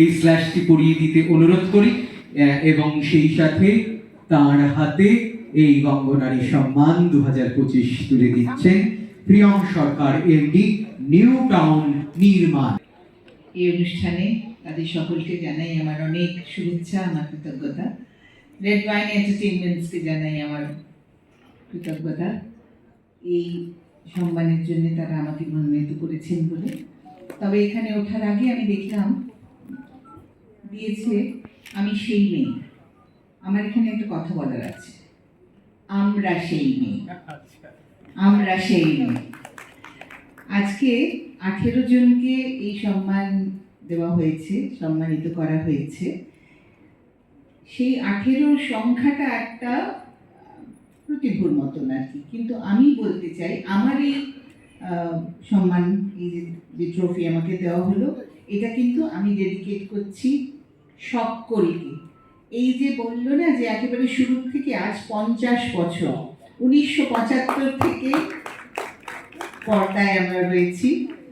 এই স্ল্যাশটি পরিয়ে দিতে অনুরোধ করি এবং সেই সাথে তার হাতে এই বঙ্গনারী সম্মান 2025 তুলে দিচ্ছেন প্রিয়ং সরকার এমডি নিউ টাউন নির্মাণ। এই অনুষ্ঠানে তাদের সকলকে জানাই আমার অনেক শুভেচ্ছা, আমার কৃতজ্ঞতা। রেড ওয়াইন এন্টারটেইনমেন্টসকে জানাই আমার কৃতজ্ঞতা এই সম্মানের জন্য তারা আমাকে মনোনীত করেছেন বলে। তবে এখানে ওঠার আগে আমি দেখলাম দিয়েছে আমি সেই মেয়ে। আমার এখানে একটা কথা বলার আছে, আমরা সেই মেয়ে, আমরা সেই মেয়ে। আজকে 18 জনকে এই সম্মান দেওয়া হয়েছে, সম্মানিত করা হয়েছে। সেই 18 সংখ্যাটা একটা প্রতিভূর মতন আর কি, কিন্তু আমি বলতে চাই আমার এই সম্মান, এই যে ট্রফি আমাকে দেওয়া হলো, এটা কিন্তু আমি ডেডিকেট করছি সকলকে। এই যে বললো না যে একেবারে শুরু থেকে আজ 50 বছর, 1975 থেকে পর্দায়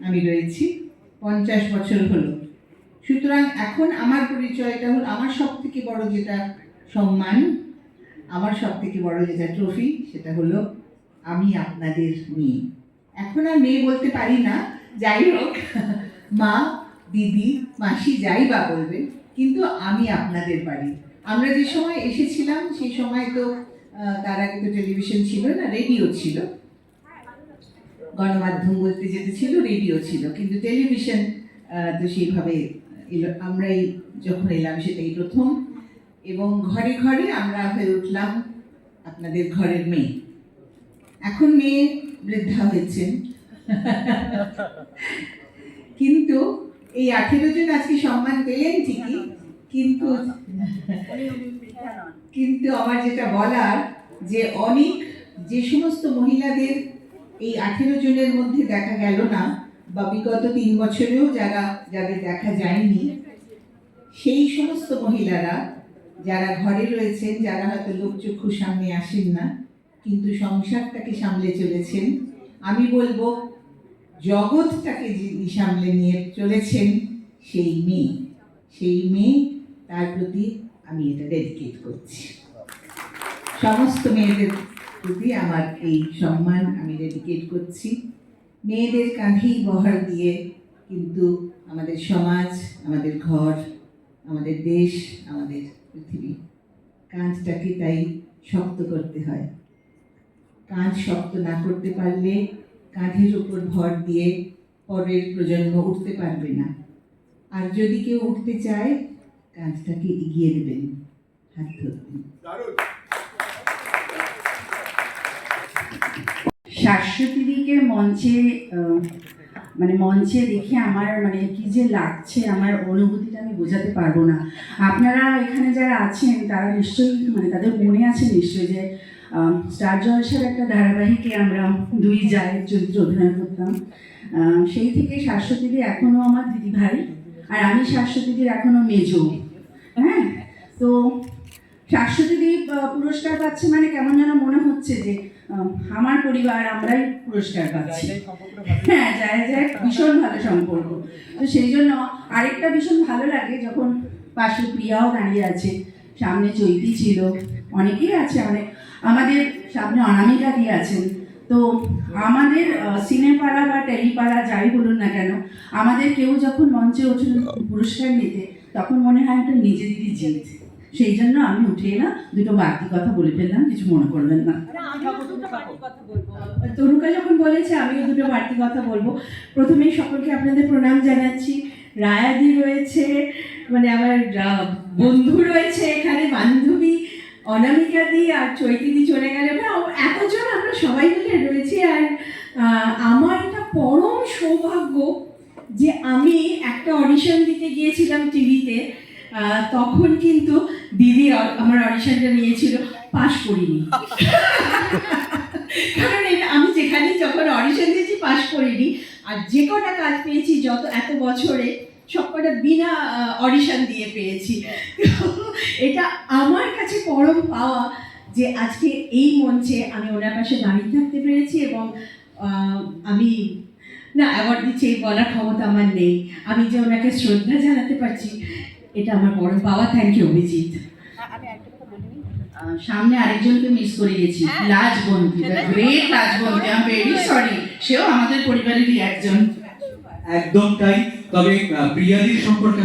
আমি রয়েছি 50 বছর হলো। সুতরাং এখন আমার পরিচয়টা হলো, আমার সব থেকে বড় যেটা সম্মান, আমার সব থেকে বড় যেটা ট্রফি, সেটা হলো আমি আপনাদের মেয়ে। এখন আর মেয়ে বলতে পারি না, যাই হোক মা, দিদি, মাসি যাই বা বলবেন, কিন্তু আমি আপনাদের পারি। আমরা যে সময় এসেছিলাম সেই সময় তো তার আগে তো টেলিভিশন ছিল না, রেডিও ছিল, গণমাধ্যম বলতে যেতে ছিল রেডিও ছিল, কিন্তু টেলিভিশন তো সেইভাবে এলো। আমরাই যখন এলাম সেটাই প্রথম, এবং ঘরে ঘরে আমরা হয়ে উঠলাম আপনাদের ঘরের মেয়ে। এখন মেয়ে বৃদ্ধা হয়েছেন কিন্তু এই 18 জন আজকে সম্মান পেলেন ঠিকই, কিন্তু আমার যেটা বলার, যে যে সমস্ত মহিলাদের এই 18 জনের মধ্যে দেখা গেল না, বা বিগত 3 বছরেও যাদের দেখা যায়নি, সেই সমস্ত মহিলারা যারা ঘরে রয়েছেন, যারা হয়তো লোকচক্ষুর সামনে আসেন না, কিন্তু সংসারটাকে সামলে চলেছেন, আমি বলবো জগৎটাকে যিনি সামলে নিয়ে চলেছেন সেই মেয়ে, তার প্রতি আমি এটা ডেডিকেট করছি। সমস্ত মেয়েদের প্রতি আমার এই সম্মান আমি ডেডিকেট করছি। মেয়েদের কাঁধেই বহর দিয়ে কিন্তু আমাদের সমাজ, আমাদের ঘর, আমাদের দেশ, আমাদের পৃথিবী, কাঁধটাকে তাই শক্ত করতে হয়। কাঁধ শক্ত না করতে পারলে কাঁধের উপর ভর দিয়ে পরের প্রজন্ম উঠতে পারবে না। আর যদি কেউ উঠতে চায়, কাঁধটাকে এগিয়ে দেবেন, হাত ধরবেন। শাশ্বতীদিকে মঞ্চে দেখে আমার কি যে লাগছে, আমার অনুভূতিটা আমি বোঝাতে পারবো না। আপনারা এখানে যারা আছেন তারা নিশ্চয়ই তাদের মনে আছে নিশ্চয়ই যে স্টার জলসার একটা ধারাবাহিকে আমরা 2 জায়ের চরিত্রে অভিনয় করতাম। সেই থেকে শাশ্বতীদি এখনও আমার দিদি ভাই, আর আমি শাশ্বতীদির এখনও মেজো। হ্যাঁ, তো শাশ্বতীদি পুরস্কার পাচ্ছে কেমন যেন মনে হচ্ছে যে আমার পরিবার, আমরাই পুরস্কার পাচ্ছি। হ্যাঁ, যায় ভীষণ ভালো সম্পর্ক। তো সেই জন্য আরেকটা ভীষণ ভালো লাগে যখন পাশে প্রিয়াও দাঁড়িয়ে আছে, সামনে চৈতি ছিল, অনেকেই আছে, আমাদের সামনে অনামিকা দিয়ে আছেন। তো আমাদের সিনেপাড়া বা টেলিপাড়া যাই বলুন না কেন, আমাদের কেউ যখন মঞ্চে ওঠেন পুরস্কার নিতে, তখন মনে হয় একটা নিজেদেরই জিত। সেই জন্য আমি উঠে না 2টো বাড়তি কথা বলে ফেললাম, কিছু মনে করবেন না। তরুকা যখন বলেছে আমিও 2টো বাড়তি কথা বলবো। প্রথমেই সকলকে আপনাদের প্রণাম জানাচ্ছি। রায়াদি রয়েছে, আমার বন্ধু রয়েছে এখানে, বান্ধবী অনামিকা দি আর চৈতিদি চলে গেলে, এতজন আমরা সবাই মিলে রয়েছি। আর আমার এটা পরম সৌভাগ্য যে আমি একটা অডিশন দিতে গিয়েছিলাম টিভিতে, তখন কিন্তু দিদি আমার অডিশনটা নিয়েছিল, পাশ করিনি। কারণ আমি যেখানে যখন অডিশন দিয়েছি পাশ করিনি, আর যে কটা কাজ পেয়েছি এত বছরে সবকটা বিনা অডিশন দিয়ে পেয়েছি। এটা আমার কাছে পরম পাওয়া যে আজকে এই মঞ্চে আমি ওনার পাশে দাঁড়িয়ে থাকতে পেরেছি, এবং আমি না, অ্যাওয়ার্ড দিচ্ছে এই বলার ক্ষমতা আমার নেই। আমি যে ওনাকে শ্রদ্ধা জানাতে পারছি, এটা আমার বড় পাওয়া। Thank you Abhijit. সামনে আরেকজনকে মিস করে গেছি, Lajwanti, the great Lajwanti. I am very sorry, সেও আমাদের পরিবারেরই একজন। একদম তাই। তবে প্রিয়াদির সম্পর্কে